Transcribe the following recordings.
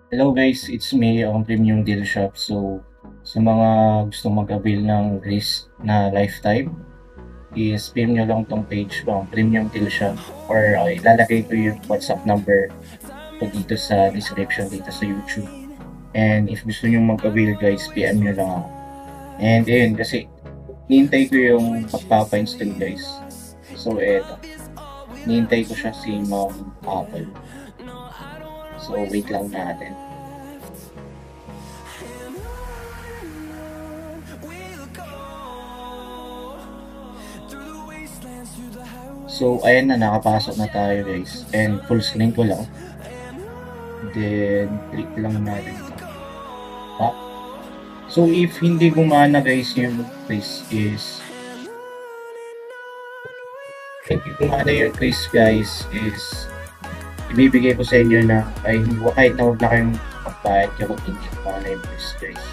Hello guys, it's me, ang Premium Deal Shop. So, sa mga gustong mag-avail ng list na lifetime, i-spam nyo lang tong page ko, ang Premium Deal Shop. Or ilalagay ko yung WhatsApp number ko dito sa description dito sa YouTube. And if gusto nyo mag-avail guys, PM nyo lang ako. And ayun, kasi nihintay ko yung pagpapa-install guys. So, eto. Nihintay ko siya si Ma'am Apple. So, wait lang natin. So, ayan na, nakapasok na tayo guys. And full screen ko lang. Then, click lang natin ito. So, if hindi gumana guys yung quiz is if gumana yung quiz guys is ibibigay ko sa inyo na ay kahit na huwag na kayong magbayad kapag hindi gumana yung quiz guys.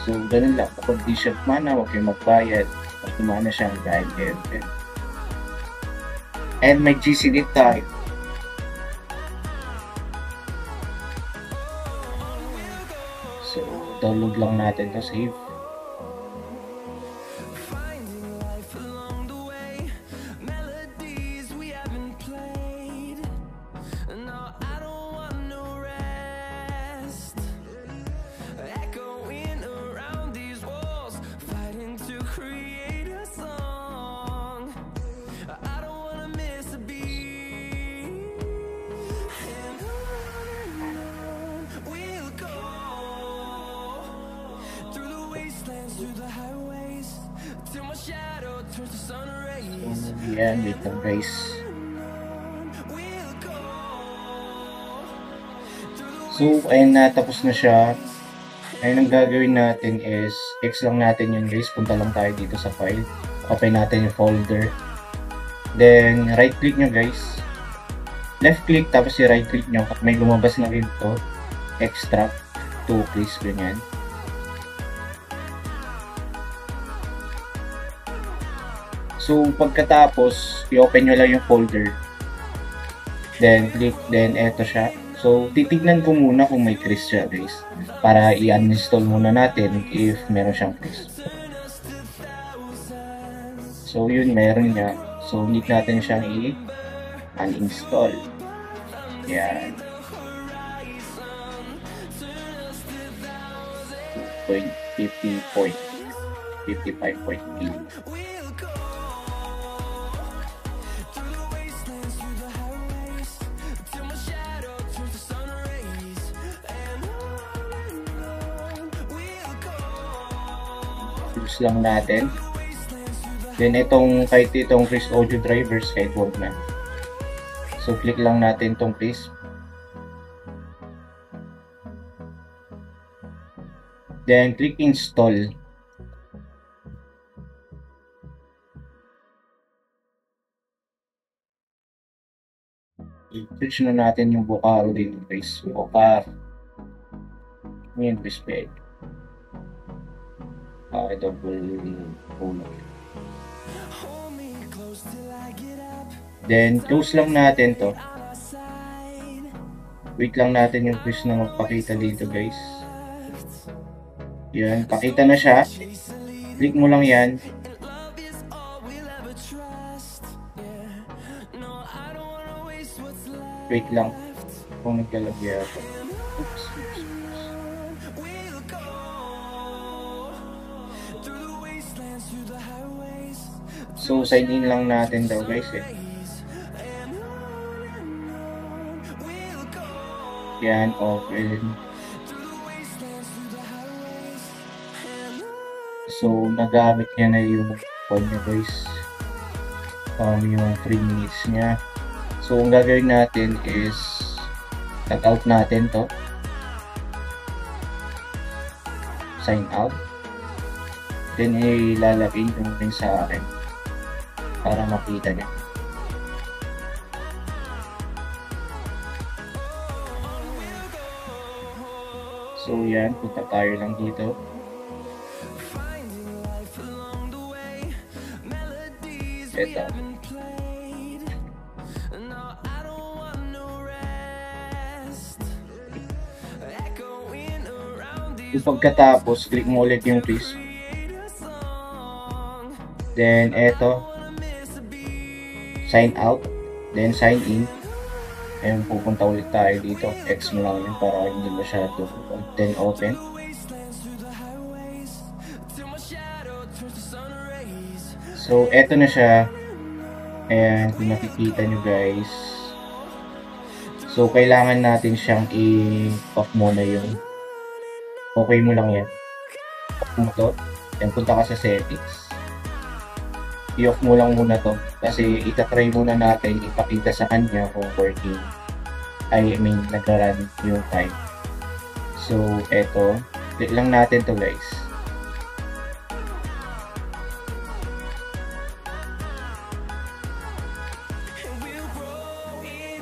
So, ganun lang. Kapag di siya gumana, huwag kayong magbayad. Kapag gumana siya, dahil kayo. And may GC din tayo. So, download lang natin to save. Yan, wait lang guys. So, ayun na, tapos na siya. Ayun, ang gagawin natin is, X lang natin yun guys. Punta lang tayo dito sa file. Open natin yung folder. Then, right click nyo guys. Left click, tapos i-right click nyo. May lumabas na rin to. Extract to please, ganyan. So, pagkatapos, i-open nyo lang yung folder. Then, click, then eto siya. So, titignan ko muna kung may crease siya, guys. Para i-uninstall muna natin if meron siyang crease. So, yun, meron niya. So, need natin siyang i-uninstall. Yan. 55.8. Use lang natin. Then kahit itong Chris Audio drivers, kahit wag na. So click lang natin itong Chris. Then click install. Search na natin yung Vocaro dito guys. Vocaro. Ngayon, Chris. Double pull. Then close lang natin to. Wait lang natin yung quiz na magpakita dito guys. Yan, pakita na siya. Click mo lang yan. Wait lang kung nagkalagay ako. Oops. So, sign in lang natin daw guys eh. Yan, open. So, nagamit niya na yung phone niya guys. Yung 3 minutes niya. So, ang gagawin natin is tag out natin to. Sign out. Then, ilalagay yung link sa akin para makita niya. So, yan. Punta tayo lang dito. Ito. Yung pagkatapos, click mo ulit yung crisp. Then, eto, sign out. Then, sign in. Ayun, pupunta ulit tayo dito. X mo lang yun para hindi masyado. Then, open. So, eto na siya. Ayan, kung nakikita nyo guys. So, kailangan natin siyang i-off muna yung okay mo lang yan. Off mo to. Then, punta ka sa settings. I-off mo lang muna to. Kasi itatry muna natin ipakita sa kanya kung working. I mean, nag-run yung time. So, eto. Click lang natin to guys.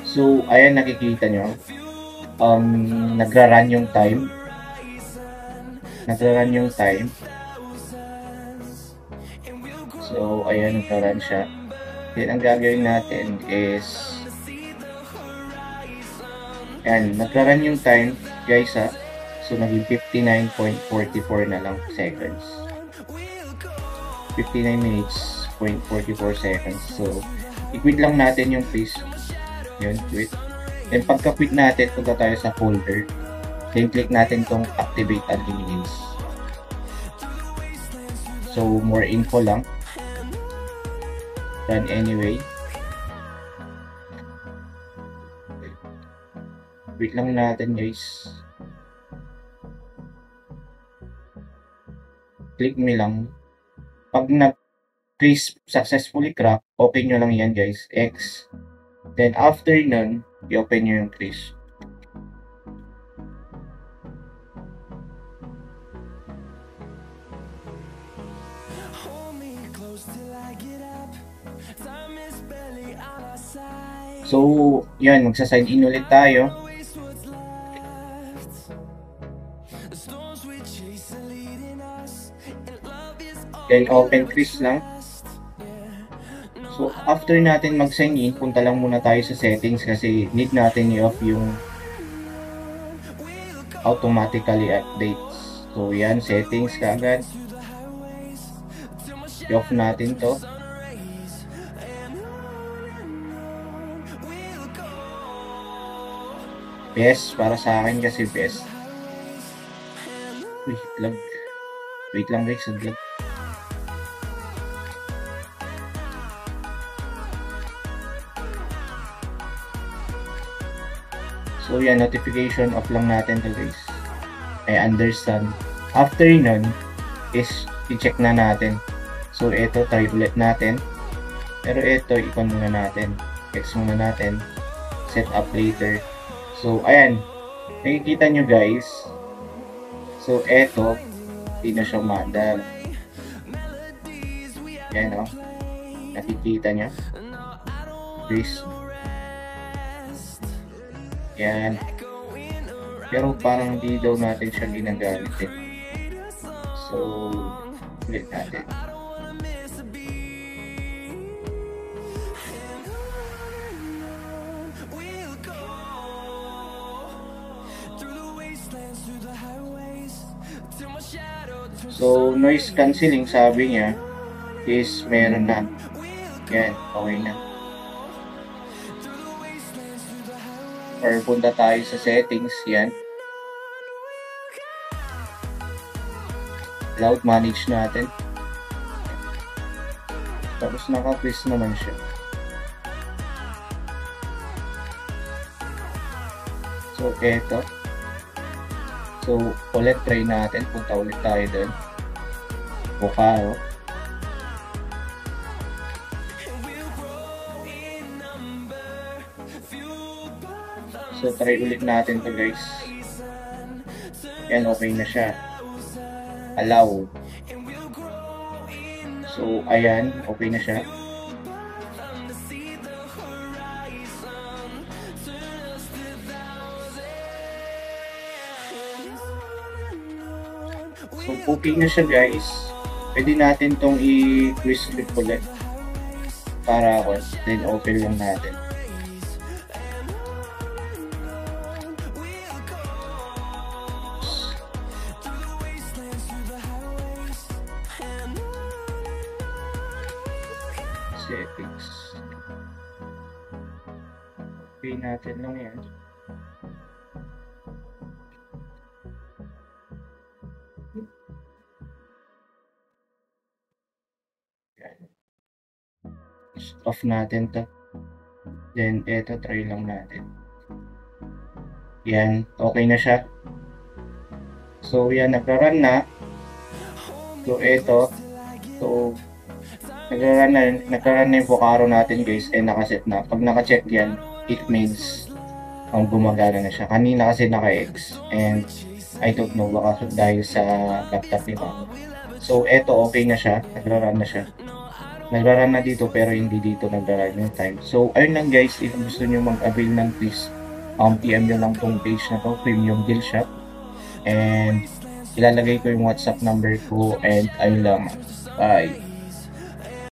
So, ayan nakikita nyo. Nagra-run yung time. Nagra-run yung time. So, ayan, nagra-run siya. Then, ang gagawin natin is ayan, nagra-run yung time, guys ha. So, naging 59.44 na lang seconds. 59 minutes, 0.44 seconds. So, i-quit lang natin yung pace. Yun, quit. Then, pagka-quit natin, punta tayo sa folder. Then, click natin tong activate admins. So, more info lang. Run anyway. Wait lang natin guys. Click me lang. Pag na-freeze successfully crack, open nyo lang yan guys. X. Then after nun, i-open nyo yung freeze. So, yan, magsa-sign in ulit tayo. Then, open quiz lang. So, after natin mag-sign in, punta lang muna tayo sa settings kasi need natin i-off yung automatically updates. So, yan, settings kaagad. I-off natin to. Best, para sa akin kasi best. Uy, lag. Wait lang guys, lag. So yan, notification off lang natin to guys. I understand. After nun, is i-check na natin. So ito, try ulit natin. Pero ito, ikon muna natin. X muna natin. Set up later. So, ayan. Nakikita nyo guys. So, eto. Hindi na siya madal. Yan o. Nakikita nyo. Please. Yan. Pero parang hindi daw natin siya ginagamit eh. So, ulit natin. So, noise cancelling sabi niya is meron na. Yan, okay na. Or punta tayo sa settings, yan. Loud manage natin. Tapos naka-quiz naman siya. So, eto. So, ulit try natin. Punta ulit tayo doon. Vocaro. So, try ulit natin to guys. Yan, okay na siya. Allow. So, ayan. Okay na siya. So, okay na siya guys. Pwede natin tong i-quiz clip ulit. Para ako. Then, open lang natin. settings. Okay natin lang yan. Off natin to. Then, eto, try lang natin. Yan, okay na siya. So, yan, nagra-run na. So, eto. So, nagra-run na yung Vocaro natin, guys, and nakaset na. Pag naka-check yan, it means gumagana na siya. Kanina kasi naka-X, and I don't know, baka dahil sa laptop ni Ma'am. So, eto, okay na siya. Nagra-run na siya. Nagra-run na dito pero hindi dito nagra-run yung time. So, ayun lang guys, if gusto nyo mag-avail ng quiz, PM nyo lang tong page na to, Premium Deal Shop. And ilalagay ko yung WhatsApp number ko and ayun lang. Bye!